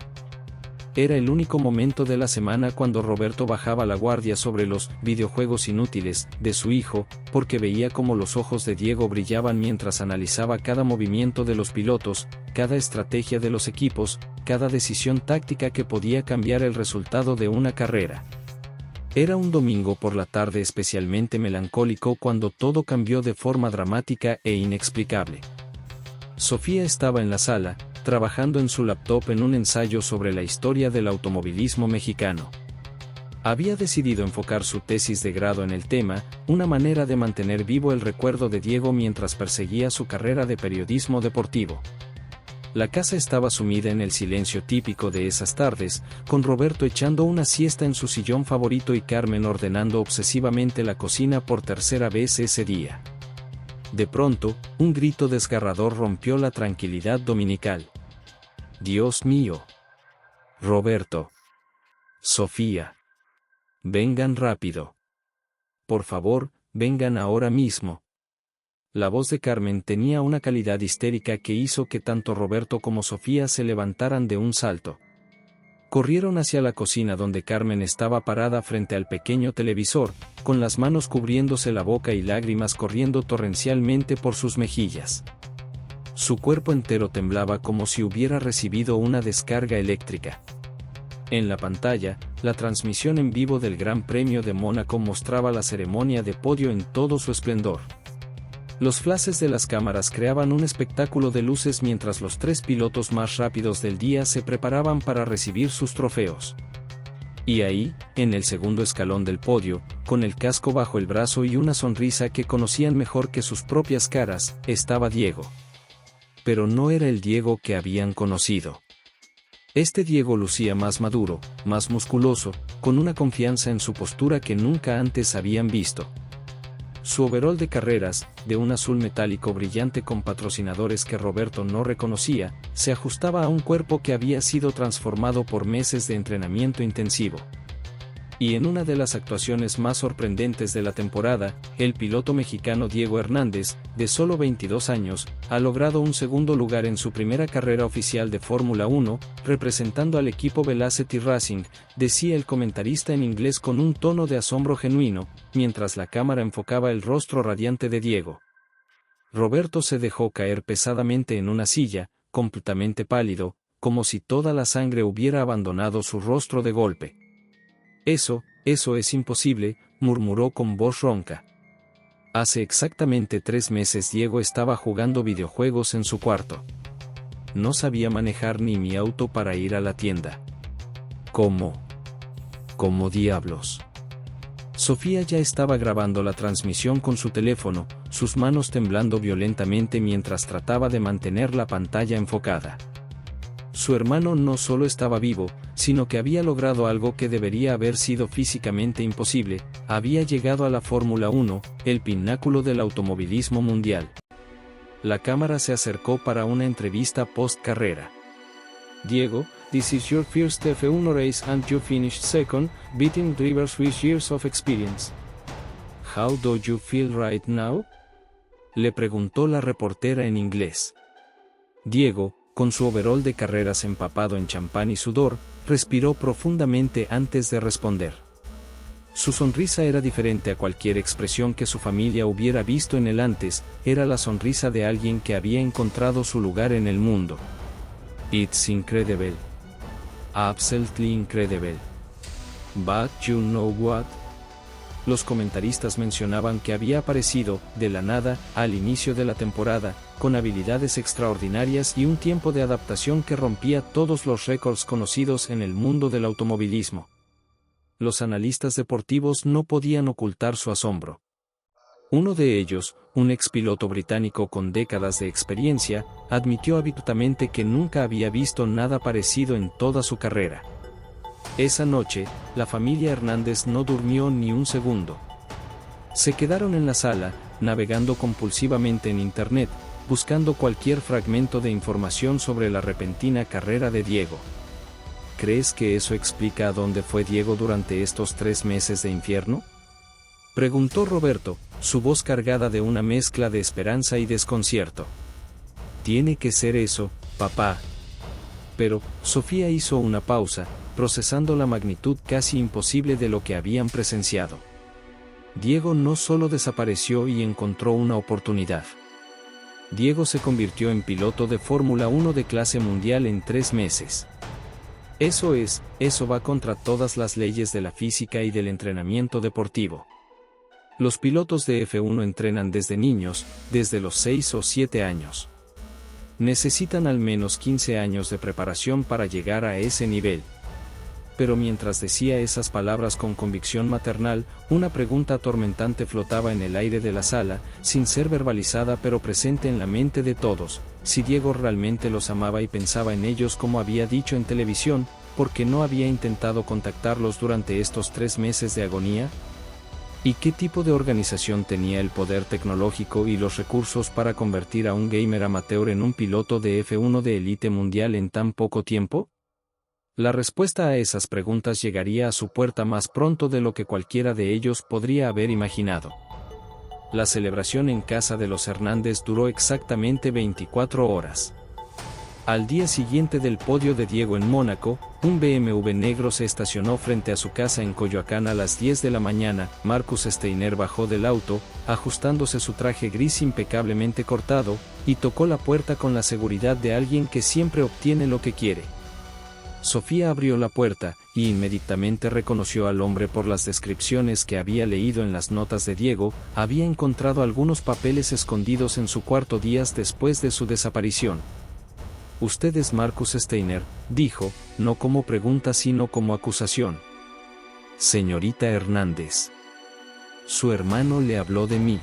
Speaker 1: Era el único momento de la semana cuando Roberto bajaba la guardia sobre los videojuegos inútiles de su hijo, porque veía cómo los ojos de Diego brillaban mientras analizaba cada movimiento de los pilotos, cada estrategia de los equipos, cada decisión táctica que podía cambiar el resultado de una carrera. Era un domingo por la tarde especialmente melancólico cuando todo cambió de forma dramática e inexplicable. Sofía estaba en la sala, trabajando en su laptop en un ensayo sobre la historia del automovilismo mexicano. Había decidido enfocar su tesis de grado en el tema, una manera de mantener vivo el recuerdo de Diego mientras perseguía su carrera de periodismo deportivo. La casa estaba sumida en el silencio típico de esas tardes, con Roberto echando una siesta en su sillón favorito y Carmen ordenando obsesivamente la cocina por tercera vez ese día. De pronto, un grito desgarrador rompió la tranquilidad dominical. ¡Dios mío! Roberto. Sofía. Vengan rápido. Por favor, vengan ahora mismo. La voz de Carmen tenía una calidad histérica que hizo que tanto Roberto como Sofía se levantaran de un salto. Corrieron hacia la cocina donde Carmen estaba parada frente al pequeño televisor, con las manos cubriéndose la boca y lágrimas corriendo torrencialmente por sus mejillas. Su cuerpo entero temblaba como si hubiera recibido una descarga eléctrica. En la pantalla, la transmisión en vivo del Gran Premio de Mónaco mostraba la ceremonia de podio en todo su esplendor. Los flashes de las cámaras creaban un espectáculo de luces mientras los 3 pilotos más rápidos del día se preparaban para recibir sus trofeos. Y ahí, en el segundo escalón del podio, con el casco bajo el brazo y una sonrisa que conocían mejor que sus propias caras, estaba Diego. pero no era el Diego que habían conocido. Este Diego lucía más maduro, más musculoso, con una confianza en su postura que nunca antes habían visto. Su overol de carreras, de un azul metálico brillante con patrocinadores que Roberto no reconocía, se ajustaba a un cuerpo que había sido transformado por meses de entrenamiento intensivo. Y en una de las actuaciones más sorprendentes de la temporada, el piloto mexicano Diego Hernández, de solo 22 años, ha logrado un segundo lugar en su primera carrera oficial de Fórmula 1, representando al equipo Velocity Racing, decía el comentarista en inglés con un tono de asombro genuino, mientras la cámara enfocaba el rostro radiante de Diego. Roberto se dejó caer pesadamente en una silla, completamente pálido, como si toda la sangre hubiera abandonado su rostro de golpe. Eso es imposible, murmuró con voz ronca. Hace exactamente 3 meses Diego estaba jugando videojuegos en su cuarto. No sabía manejar ni mi auto para ir a la tienda. ¿Cómo? ¿Cómo diablos? Sofía ya estaba grabando la transmisión con su teléfono, sus manos temblando violentamente mientras trataba de mantener la pantalla enfocada. Su hermano no solo estaba vivo, sino que había logrado algo que debería haber sido físicamente imposible, había llegado a la Fórmula 1, el pináculo del automovilismo mundial. La cámara se acercó para una entrevista post-carrera. Diego, this is your first F1 race and you finished second, beating drivers with years of experience. How do you feel right now? Le preguntó la reportera en inglés. Diego, con su overol de carreras empapado en champán y sudor, respiró profundamente antes de responder. Su sonrisa era diferente a cualquier expresión que su familia hubiera visto en él antes, era la sonrisa de alguien que había encontrado su lugar en el mundo. It's incredible. Absolutely incredible. But you know what? Los comentaristas mencionaban que había aparecido, de la nada, al inicio de la temporada, con habilidades extraordinarias y un tiempo de adaptación que rompía todos los récords conocidos en el mundo del automovilismo. Los analistas deportivos no podían ocultar su asombro. Uno de ellos, un expiloto británico con décadas de experiencia, admitió abiertamente que nunca había visto nada parecido en toda su carrera. Esa noche, la familia Hernández no durmió ni un segundo. Se quedaron en la sala, navegando compulsivamente en Internet, buscando cualquier fragmento de información sobre la repentina carrera de Diego. ¿Crees que eso explica a dónde fue Diego durante estos 3 meses de infierno? Preguntó Roberto, su voz cargada de una mezcla de esperanza y desconcierto. Tiene que ser eso, papá. Pero, Sofía hizo una pausa, procesando la magnitud casi imposible de lo que habían presenciado. Diego no solo desapareció y encontró una oportunidad. Diego se convirtió en piloto de Fórmula 1 de clase mundial en 3 meses. Eso va contra todas las leyes de la física y del entrenamiento deportivo. Los pilotos de F1 entrenan desde niños, desde los 6 o 7 años. Necesitan al menos 15 años de preparación para llegar a ese nivel. Pero mientras decía esas palabras con convicción maternal, una pregunta atormentante flotaba en el aire de la sala, sin ser verbalizada pero presente en la mente de todos: si Diego realmente los amaba y pensaba en ellos como había dicho en televisión, ¿por qué no había intentado contactarlos durante estos 3 meses de agonía? ¿Y qué tipo de organización tenía el poder tecnológico y los recursos para convertir a un gamer amateur en un piloto de F1 de élite mundial en tan poco tiempo? La respuesta a esas preguntas llegaría a su puerta más pronto de lo que cualquiera de ellos podría haber imaginado. La celebración en casa de los Hernández duró exactamente 24 horas. Al día siguiente del podio de Diego en Mónaco, un BMW negro se estacionó frente a su casa en Coyoacán a las 10 de la mañana. Marcus Steiner bajó del auto, ajustándose su traje gris impecablemente cortado, y tocó la puerta con la seguridad de alguien que siempre obtiene lo que quiere. Sofía abrió la puerta, y inmediatamente reconoció al hombre por las descripciones que había leído en las notas de Diego. Había encontrado algunos papeles escondidos en su cuarto días después de su desaparición. «Usted es Marcus Steiner», dijo, no como pregunta sino como acusación. «Señorita Hernández. Su hermano le habló de mí».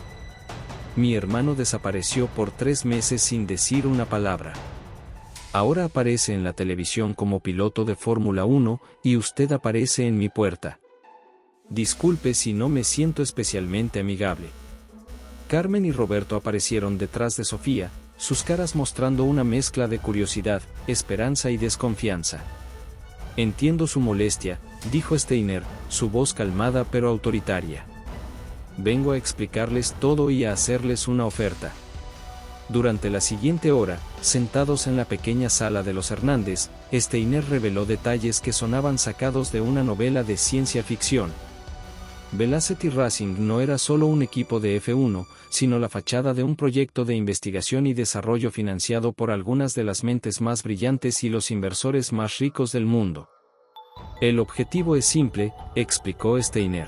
Speaker 1: Mi hermano desapareció por 3 meses sin decir una palabra. Ahora aparece en la televisión como piloto de Fórmula 1 y usted aparece en mi puerta. Disculpe si no me siento especialmente amigable. Carmen y Roberto aparecieron detrás de Sofía, sus caras mostrando una mezcla de curiosidad, esperanza y desconfianza. Entiendo su molestia, dijo Steiner, su voz calmada pero autoritaria. Vengo a explicarles todo y a hacerles una oferta. Durante la siguiente hora, sentados en la pequeña sala de los Hernández, Steiner reveló detalles que sonaban sacados de una novela de ciencia ficción. Velocity Racing no era solo un equipo de F1, sino la fachada de un proyecto de investigación y desarrollo financiado por algunas de las mentes más brillantes y los inversores más ricos del mundo. El objetivo es simple, explicó Steiner.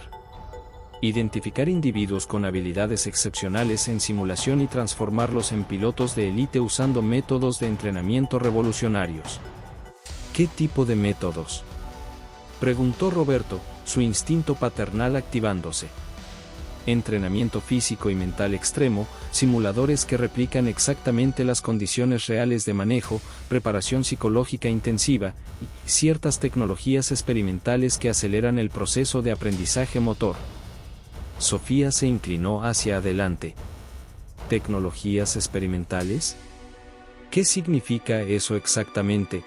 Speaker 1: Identificar individuos con habilidades excepcionales en simulación y transformarlos en pilotos de élite usando métodos de entrenamiento revolucionarios. ¿Qué tipo de métodos?, preguntó Roberto, su instinto paternal activándose. Entrenamiento físico y mental extremo, simuladores que replican exactamente las condiciones reales de manejo, preparación psicológica intensiva, y ciertas tecnologías experimentales que aceleran el proceso de aprendizaje motor. Sofía se inclinó hacia adelante. ¿Tecnologías experimentales? ¿Qué significa eso exactamente?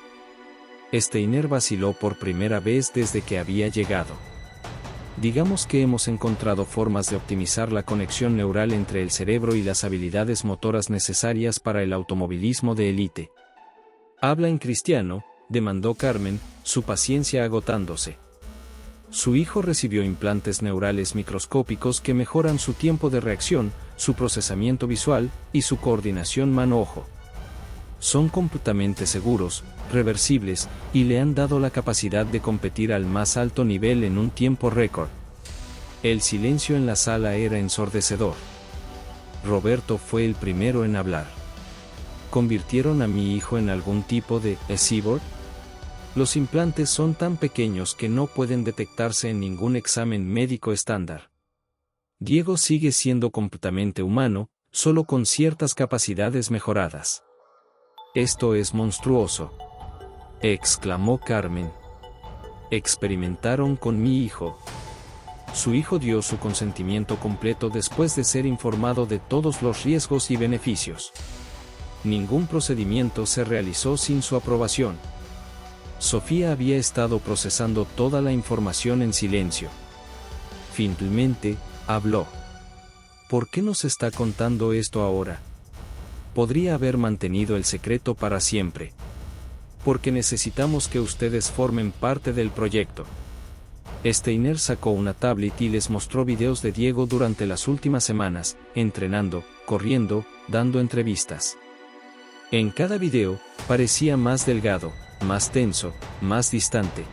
Speaker 1: Steiner vaciló por primera vez desde que había llegado. Digamos que hemos encontrado formas de optimizar la conexión neural entre el cerebro y las habilidades motoras necesarias para el automovilismo de élite. Habla en cristiano, demandó Carmen, su paciencia agotándose. Su hijo recibió implantes neurales microscópicos que mejoran su tiempo de reacción, su procesamiento visual y su coordinación mano-ojo. Son completamente seguros, reversibles, y le han dado la capacidad de competir al más alto nivel en un tiempo récord. El silencio en la sala era ensordecedor. Roberto fue el primero en hablar. ¿Convirtieron a mi hijo en algún tipo de cyborg? Los implantes son tan pequeños que no pueden detectarse en ningún examen médico estándar. Diego sigue siendo completamente humano, solo con ciertas capacidades mejoradas. Esto es monstruoso, exclamó Carmen. Experimentaron con mi hijo. Su hijo dio su consentimiento completo después de ser informado de todos los riesgos y beneficios. Ningún procedimiento se realizó sin su aprobación. Sofía había estado procesando toda la información en silencio. Finalmente, habló. ¿Por qué nos está contando esto ahora? Podría haber mantenido el secreto para siempre. Porque necesitamos que ustedes formen parte del proyecto. Steiner sacó una tablet y les mostró videos de Diego durante las últimas semanas, entrenando, corriendo, dando entrevistas. En cada video, parecía más delgado, más tenso, más distante.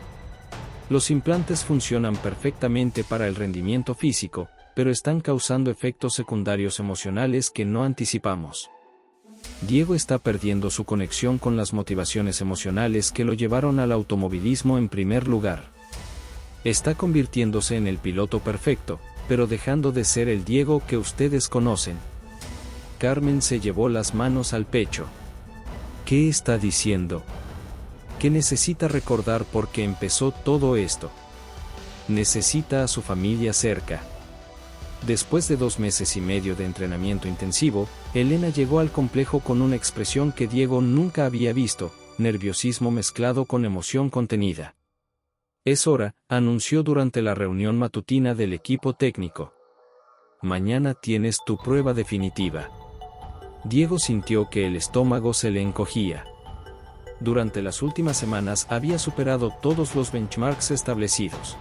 Speaker 1: Los implantes funcionan perfectamente para el rendimiento físico, pero están causando efectos secundarios emocionales que no anticipamos. Diego está perdiendo su conexión con las motivaciones emocionales que lo llevaron al automovilismo en primer lugar. Está convirtiéndose en el piloto perfecto, pero dejando de ser el Diego que ustedes conocen. Carmen se llevó las manos al pecho. ¿Qué está diciendo? Que necesita recordar por qué empezó todo esto. Necesita a su familia cerca. Después de 2 meses y medio de entrenamiento intensivo, Elena llegó al complejo con una expresión que Diego nunca había visto, nerviosismo mezclado con emoción contenida. Es hora, anunció durante la reunión matutina del equipo técnico. Mañana tienes tu prueba definitiva. Diego sintió que el estómago se le encogía. Durante las últimas semanas había superado todos los benchmarks establecidos.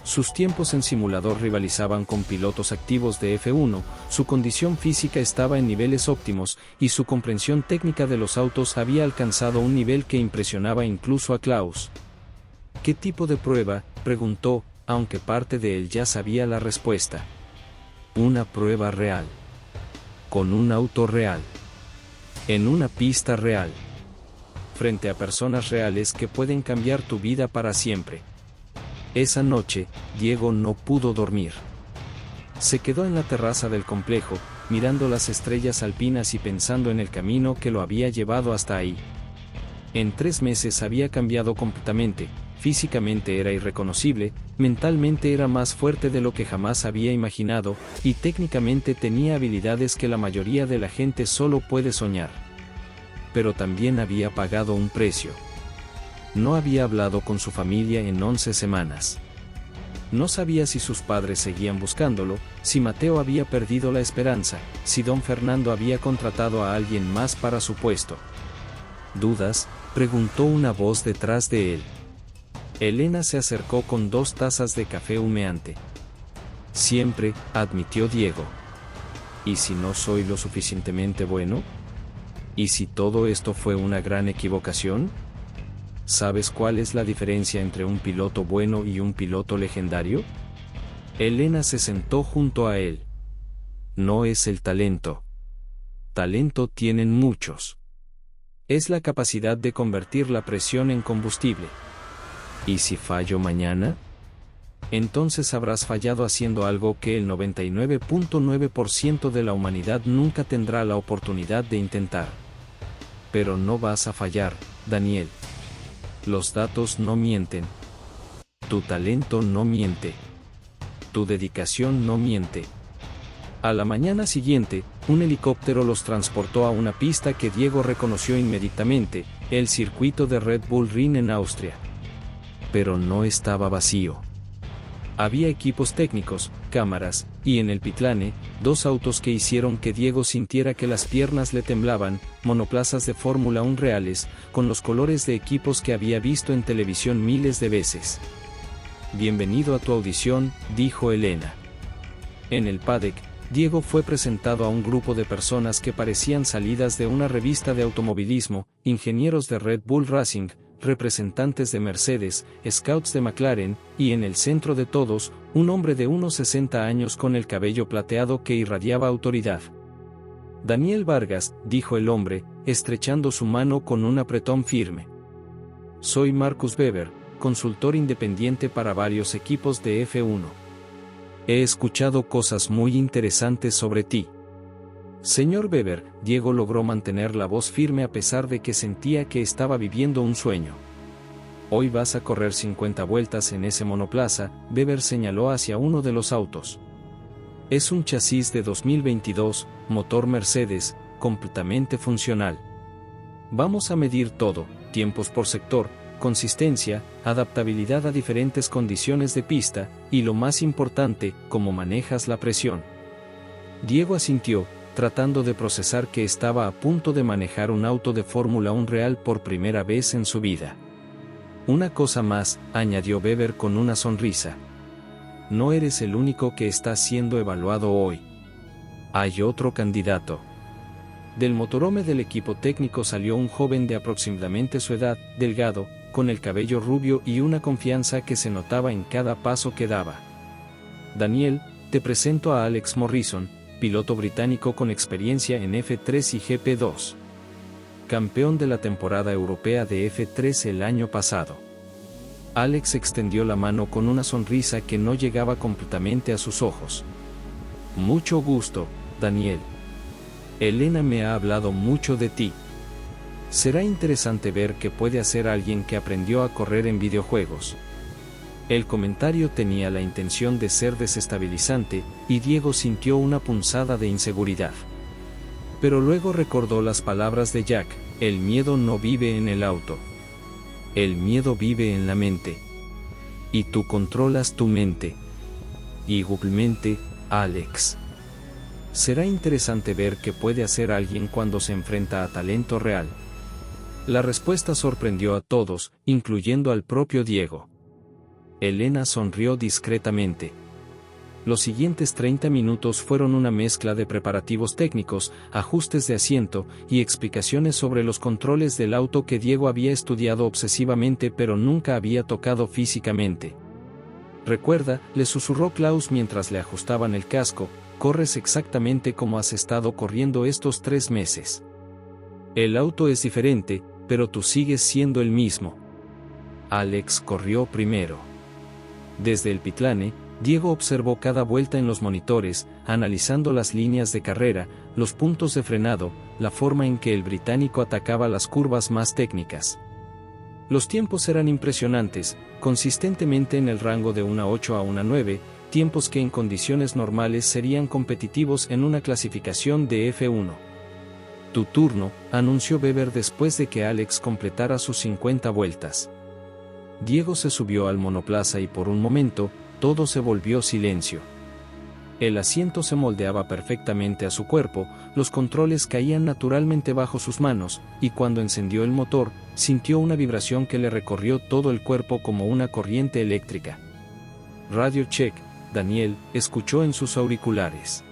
Speaker 1: Sus tiempos en simulador rivalizaban con pilotos activos de F1, su condición física estaba en niveles óptimos, y su comprensión técnica de los autos había alcanzado un nivel que impresionaba incluso a Klaus. ¿Qué tipo de prueba?, preguntó, aunque parte de él ya sabía la respuesta. Una prueba real. Con un auto real. En una pista real. Frente a personas reales que pueden cambiar tu vida para siempre. Esa noche, Diego no pudo dormir. Se quedó en la terraza del complejo, mirando las estrellas alpinas y pensando en el camino que lo había llevado hasta ahí. En 3 meses había cambiado completamente, físicamente era irreconocible, mentalmente era más fuerte de lo que jamás había imaginado, y técnicamente tenía habilidades que la mayoría de la gente solo puede soñar. Pero también había pagado un precio. No había hablado con su familia en 11 semanas. No sabía si sus padres seguían buscándolo, si Mateo había perdido la esperanza, si don Fernando había contratado a alguien más para su puesto. ¿Dudas?, preguntó una voz detrás de él. Elena se acercó con 2 tazas de café humeante. Siempre, admitió Diego. ¿Y si no soy lo suficientemente bueno? ¿Y si todo esto fue una gran equivocación? ¿Sabes cuál es la diferencia entre un piloto bueno y un piloto legendario? Elena se sentó junto a él. No es el talento. Talento tienen muchos. Es la capacidad de convertir la presión en combustible. ¿Y si fallo mañana? Entonces habrás fallado haciendo algo que el 99.9% de la humanidad nunca tendrá la oportunidad de intentar. Pero no vas a fallar, Daniel. Los datos no mienten. Tu talento no miente. Tu dedicación no miente. A la mañana siguiente, un helicóptero los transportó a una pista que Diego reconoció inmediatamente, el circuito de Red Bull Ring en Austria. Pero no estaba vacío. Había equipos técnicos, cámaras, y en el pitlane, 2 autos que hicieron que Diego sintiera que las piernas le temblaban, monoplazas de Fórmula 1 reales, con los colores de equipos que había visto en televisión miles de veces. Bienvenido a tu audición, dijo Elena. En el paddock, Diego fue presentado a un grupo de personas que parecían salidas de una revista de automovilismo, ingenieros de Red Bull Racing, representantes de Mercedes, scouts de McLaren, y en el centro de todos, un hombre de unos 60 años con el cabello plateado que irradiaba autoridad. Daniel Vargas, dijo el hombre, estrechando su mano con un apretón firme. Soy Marcus Webber, consultor independiente para varios equipos de F1. He escuchado cosas muy interesantes sobre ti. Señor Webber, Diego logró mantener la voz firme a pesar de que sentía que estaba viviendo un sueño. Hoy vas a correr 50 vueltas en ese monoplaza, Webber señaló hacia uno de los autos. Es un chasis de 2022, motor Mercedes, completamente funcional. Vamos a medir todo, tiempos por sector, consistencia, adaptabilidad a diferentes condiciones de pista, y lo más importante, cómo manejas la presión. Diego asintió, tratando de procesar que estaba a punto de manejar un auto de Fórmula 1 real por primera vez en su vida. Una cosa más, añadió Webber con una sonrisa. No eres el único que está siendo evaluado hoy. Hay otro candidato. Del motorhome del equipo técnico salió un joven de aproximadamente su edad, delgado, con el cabello rubio y una confianza que se notaba en cada paso que daba. Daniel, te presento a Alex Morrison, piloto británico con experiencia en F3 y GP2. Campeón de la temporada europea de F3 el año pasado. Alex extendió la mano con una sonrisa que no llegaba completamente a sus ojos. Mucho gusto, Daniel. Elena me ha hablado mucho de ti. Será interesante ver qué puede hacer alguien que aprendió a correr en videojuegos. El comentario tenía la intención de ser desestabilizante, y Diego sintió una punzada de inseguridad. Pero luego recordó las palabras de Jack, el miedo no vive en el auto. El miedo vive en la mente. Y tú controlas tu mente. Igualmente, Alex. Será interesante ver qué puede hacer alguien cuando se enfrenta a talento real. La respuesta sorprendió a todos, incluyendo al propio Diego. Elena sonrió discretamente. Los siguientes 30 minutos fueron una mezcla de preparativos técnicos, ajustes de asiento, y explicaciones sobre los controles del auto que Diego había estudiado obsesivamente pero nunca había tocado físicamente. Recuerda, le susurró Klaus mientras le ajustaban el casco, corres exactamente como has estado corriendo estos 3 meses. El auto es diferente, pero tú sigues siendo el mismo. Alex corrió primero. Desde el pitlane, Diego observó cada vuelta en los monitores, analizando las líneas de carrera, los puntos de frenado, la forma en que el británico atacaba las curvas más técnicas. Los tiempos eran impresionantes, consistentemente en el rango de 1:08 a 1:09, tiempos que en condiciones normales serían competitivos en una clasificación de F1. Tu turno, anunció Webber después de que Alex completara sus 50 vueltas. Diego se subió al monoplaza y por un momento, todo se volvió silencio. El asiento se moldeaba perfectamente a su cuerpo, los controles caían naturalmente bajo sus manos, y cuando encendió el motor, sintió una vibración que le recorrió todo el cuerpo como una corriente eléctrica. Radio check, Daniel, escuchó en sus auriculares.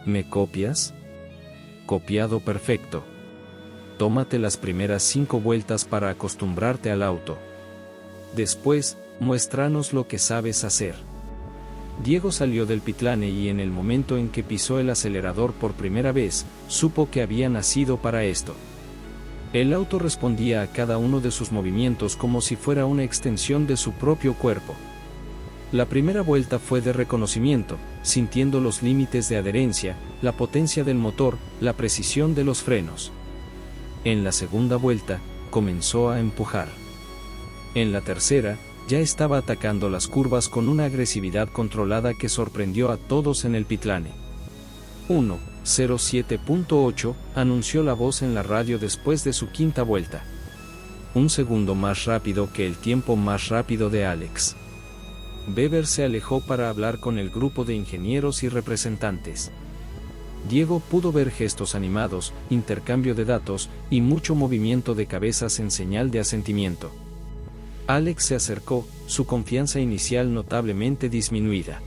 Speaker 1: ¿Me copias? Copiado perfecto. Tómate las primeras 5 vueltas para acostumbrarte al auto. Después, muéstranos lo que sabes hacer. Diego salió del pitlane y en el momento en que pisó el acelerador por primera vez, supo que había nacido para esto. El auto respondía a cada uno de sus movimientos como si fuera una extensión de su propio cuerpo. La primera vuelta fue de reconocimiento, sintiendo los límites de adherencia, la potencia del motor, la precisión de los frenos. En la segunda vuelta, comenzó a empujar. En la tercera, ya estaba atacando las curvas con una agresividad controlada que sorprendió a todos en el pitlane. 1:07.8, anunció la voz en la radio después de su quinta vuelta. Un segundo más rápido que el tiempo más rápido de Alex. Webber se alejó para hablar con el grupo de ingenieros y representantes. Diego pudo ver gestos animados, intercambio de datos, y mucho movimiento de cabezas en señal de asentimiento. Alex se acercó, su confianza inicial notablemente disminuida.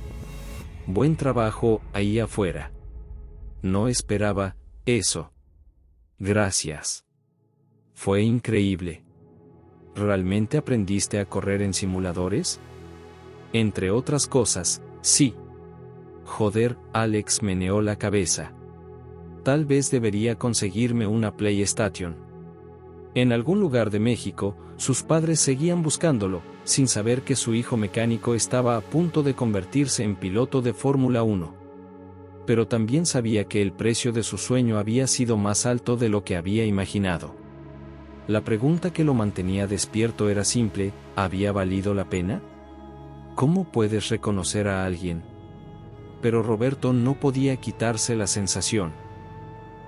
Speaker 1: Buen trabajo, ahí afuera. No esperaba eso. Gracias. Fue increíble. ¿Realmente aprendiste a correr en simuladores? Entre otras cosas, sí. Joder, Alex meneó la cabeza. Tal vez debería conseguirme una PlayStation. En algún lugar de México, sus padres seguían buscándolo, sin saber que su hijo mecánico estaba a punto de convertirse en piloto de Fórmula 1. Pero también sabía que el precio de su sueño había sido más alto de lo que había imaginado. La pregunta que lo mantenía despierto era simple: ¿había valido la pena? ¿Cómo puedes reconocer a alguien? Pero Roberto no podía quitarse la sensación.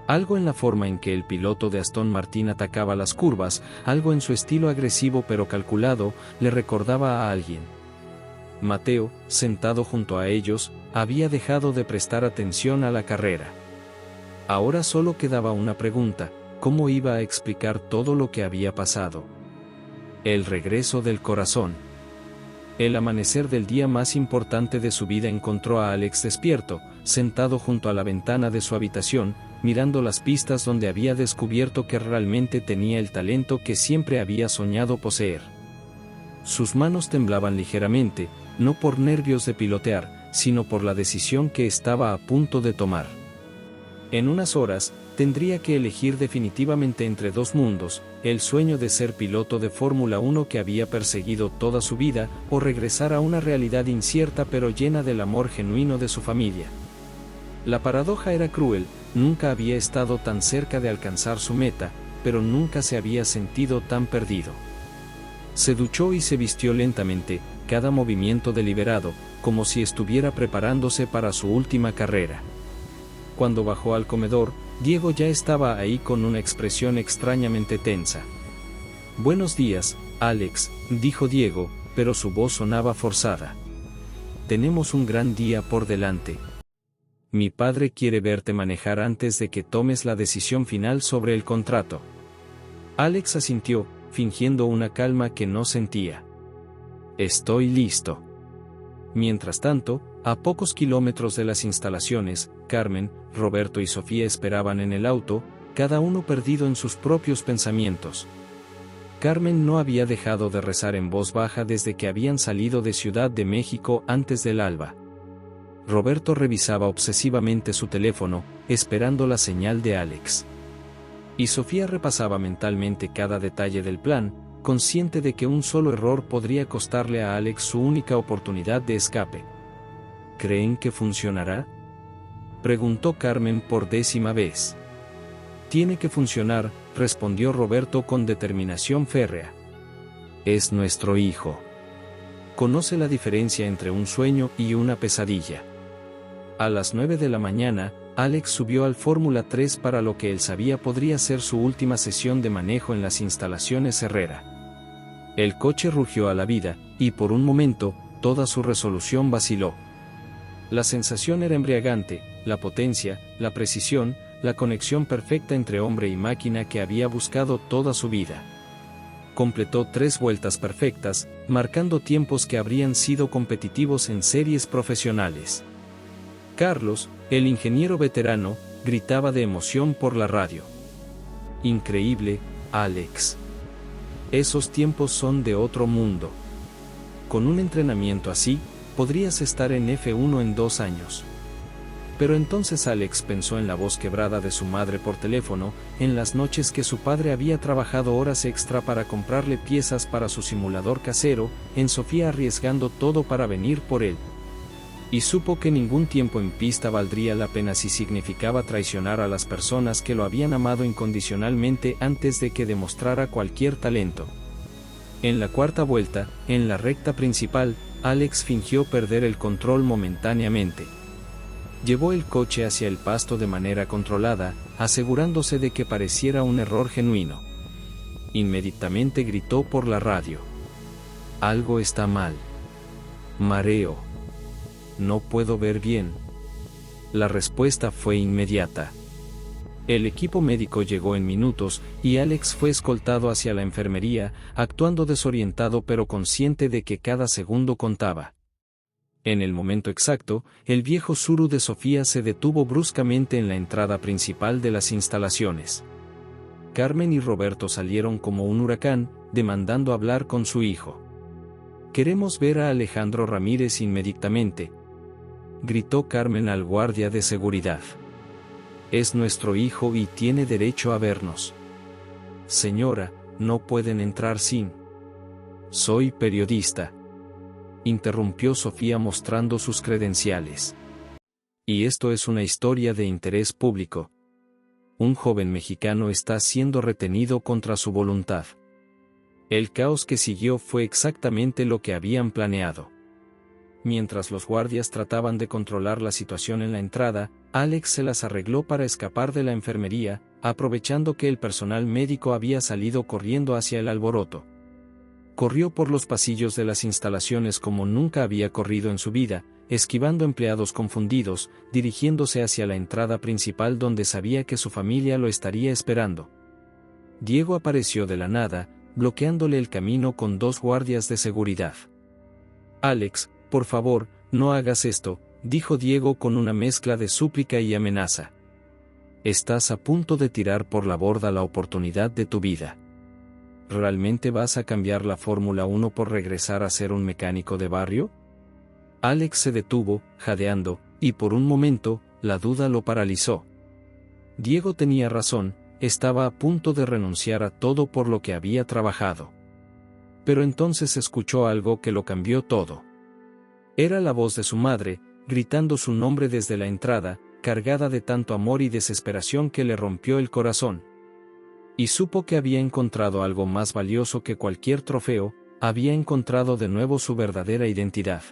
Speaker 1: Algo en la forma en que el piloto de Aston Martin atacaba las curvas, algo en su estilo agresivo pero calculado, le recordaba a alguien. Mateo, sentado junto a ellos, había dejado de prestar atención a la carrera. Ahora solo quedaba una pregunta: ¿cómo iba a explicar todo lo que había pasado? El regreso del corazón. El amanecer del día más importante de su vida encontró a Alex despierto, sentado junto a la ventana de su habitación, mirando las pistas donde había descubierto que realmente tenía el talento que siempre había soñado poseer. Sus manos temblaban ligeramente, no por nervios de pilotear, sino por la decisión que estaba a punto de tomar. En unas horas, tendría que elegir definitivamente entre dos mundos: el sueño de ser piloto de Fórmula 1 que había perseguido toda su vida, o regresar a una realidad incierta pero llena del amor genuino de su familia. La paradoja era cruel: nunca había estado tan cerca de alcanzar su meta, pero nunca se había sentido tan perdido. Se duchó y se vistió lentamente, cada movimiento deliberado, como si estuviera preparándose para su última carrera. Cuando bajó al comedor, Diego ya estaba ahí con una expresión extrañamente tensa. «Buenos días, Alex», dijo Diego, pero su voz sonaba forzada. «Tenemos un gran día por delante. Mi padre quiere verte manejar antes de que tomes la decisión final sobre el contrato». Alex asintió, fingiendo una calma que no sentía. «Estoy listo». Mientras tanto, a pocos kilómetros de las instalaciones, Carmen, Roberto y Sofía esperaban en el auto, cada uno perdido en sus propios pensamientos. Carmen no había dejado de rezar en voz baja desde que habían salido de Ciudad de México antes del alba. Roberto revisaba obsesivamente su teléfono, esperando la señal de Alex. Y Sofía repasaba mentalmente cada detalle del plan, consciente de que un solo error podría costarle a Alex su única oportunidad de escape. ¿Creen que funcionará?, preguntó Carmen por 10ª vez. Tiene que funcionar, respondió Roberto con determinación férrea. Es nuestro hijo. Conoce la diferencia entre un sueño y una pesadilla. A las 9 de la mañana, Alex subió al Fórmula 3 para lo que él sabía podría ser su última sesión de manejo en las instalaciones Herrera. El coche rugió a la vida, y por un momento, toda su resolución vaciló. La sensación era embriagante, la potencia, la precisión, la conexión perfecta entre hombre y máquina que había buscado toda su vida. Completó 3 vueltas perfectas, marcando tiempos que habrían sido competitivos en series profesionales. Carlos, el ingeniero veterano, gritaba de emoción por la radio. Increíble, Alex. Esos tiempos son de otro mundo. Con un entrenamiento así, podrías estar en F1 en 2 años. Pero entonces Alex pensó en la voz quebrada de su madre por teléfono, en las noches que su padre había trabajado horas extra para comprarle piezas para su simulador casero, en Sofía arriesgando todo para venir por él. Y supo que ningún tiempo en pista valdría la pena si significaba traicionar a las personas que lo habían amado incondicionalmente antes de que demostrara cualquier talento. En la 4ª vuelta, en la recta principal, Alex fingió perder el control momentáneamente. Llevó el coche hacia el pasto de manera controlada, asegurándose de que pareciera un error genuino. Inmediatamente gritó por la radio. Algo está mal. Mareo. No puedo ver bien. La respuesta fue inmediata. El equipo médico llegó en minutos, y Alex fue escoltado hacia la enfermería, actuando desorientado pero consciente de que cada segundo contaba. En el momento exacto, el viejo Tsuru de Sofía se detuvo bruscamente en la entrada principal de las instalaciones. Carmen y Roberto salieron como un huracán, demandando hablar con su hijo. «Queremos ver a Alejandro Ramírez inmediatamente», gritó Carmen al guardia de seguridad. «Es nuestro hijo y tiene derecho a vernos». «Señora, no pueden entrar sin». «Soy periodista», interrumpió Sofía mostrando sus credenciales. «Y esto es una historia de interés público. Un joven mexicano está siendo retenido contra su voluntad». El caos que siguió fue exactamente lo que habían planeado. Mientras los guardias trataban de controlar la situación en la entrada, Alex se las arregló para escapar de la enfermería, aprovechando que el personal médico había salido corriendo hacia el alboroto. Corrió por los pasillos de las instalaciones como nunca había corrido en su vida, esquivando empleados confundidos, dirigiéndose hacia la entrada principal donde sabía que su familia lo estaría esperando. Diego apareció de la nada, bloqueándole el camino con 2 guardias de seguridad. «Alex, por favor, no hagas esto», dijo Diego con una mezcla de súplica y amenaza. «Estás a punto de tirar por la borda la oportunidad de tu vida. ¿Realmente vas a cambiar la Fórmula 1 por regresar a ser un mecánico de barrio?» Alex se detuvo, jadeando, y por un momento, la duda lo paralizó. Diego tenía razón, estaba a punto de renunciar a todo por lo que había trabajado. Pero entonces escuchó algo que lo cambió todo. Era la voz de su madre, gritando su nombre desde la entrada, cargada de tanto amor y desesperación que le rompió el corazón. Y supo que había encontrado algo más valioso que cualquier trofeo, había encontrado de nuevo su verdadera identidad.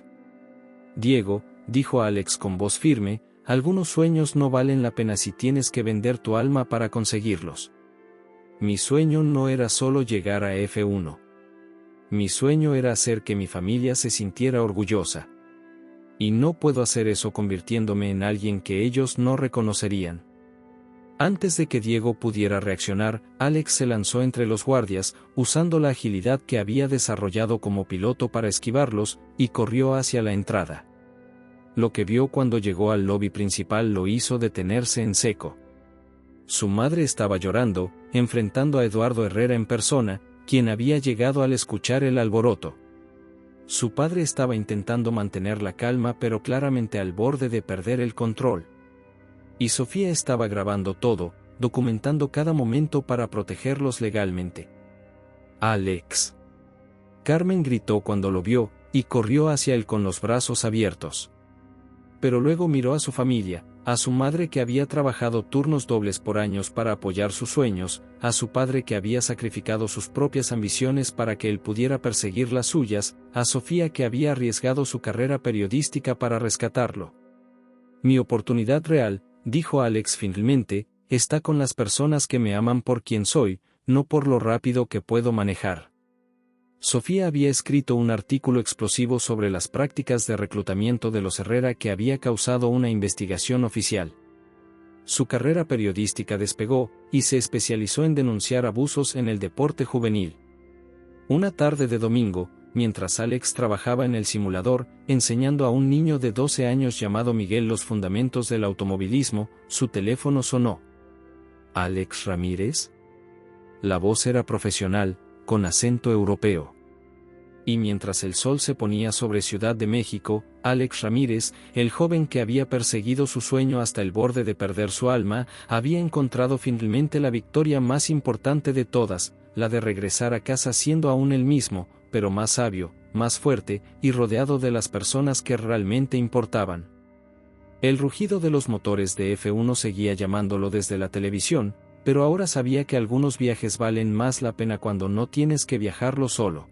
Speaker 1: «Diego», dijo Alex con voz firme, «algunos sueños no valen la pena si tienes que vender tu alma para conseguirlos. Mi sueño no era solo llegar a F1. Mi sueño era hacer que mi familia se sintiera orgullosa. Y no puedo hacer eso convirtiéndome en alguien que ellos no reconocerían». Antes de que Diego pudiera reaccionar, Alex se lanzó entre los guardias, usando la agilidad que había desarrollado como piloto para esquivarlos, y corrió hacia la entrada. Lo que vio cuando llegó al lobby principal lo hizo detenerse en seco. Su madre estaba llorando, enfrentando a Eduardo Herrera en persona, quien había llegado al escuchar el alboroto. Su padre estaba intentando mantener la calma pero claramente al borde de perder el control. Y Sofía estaba grabando todo, documentando cada momento para protegerlos legalmente. «Alex». Carmen gritó cuando lo vio, y corrió hacia él con los brazos abiertos. pero luego miró a su familia, a su madre que había trabajado turnos dobles por años para apoyar sus sueños, a su padre que había sacrificado sus propias ambiciones para que él pudiera perseguir las suyas, a Sofía que había arriesgado su carrera periodística para rescatarlo. Mi oportunidad real, dijo Alex finalmente, está con las personas que me aman por quien soy, no por lo rápido que puedo manejar. Sofía había escrito un artículo explosivo sobre las prácticas de reclutamiento de los Herrera que había causado una investigación oficial. Su carrera periodística despegó, y se especializó en denunciar abusos en el deporte juvenil. Una tarde de domingo, mientras Alex trabajaba en el simulador, enseñando a un niño de 12 años llamado Miguel los fundamentos del automovilismo, su teléfono sonó. ¿Alex Ramírez? La voz era profesional, con acento europeo. Y mientras el sol se ponía sobre Ciudad de México, Alex Ramírez, el joven que había perseguido su sueño hasta el borde de perder su alma, había encontrado finalmente la victoria más importante de todas, la de regresar a casa siendo aún el mismo, pero más sabio, más fuerte, y rodeado de las personas que realmente importaban. El rugido de los motores de F1 seguía llamándolo desde la televisión, pero ahora sabía que algunos viajes valen más la pena cuando no tienes que viajarlo solo.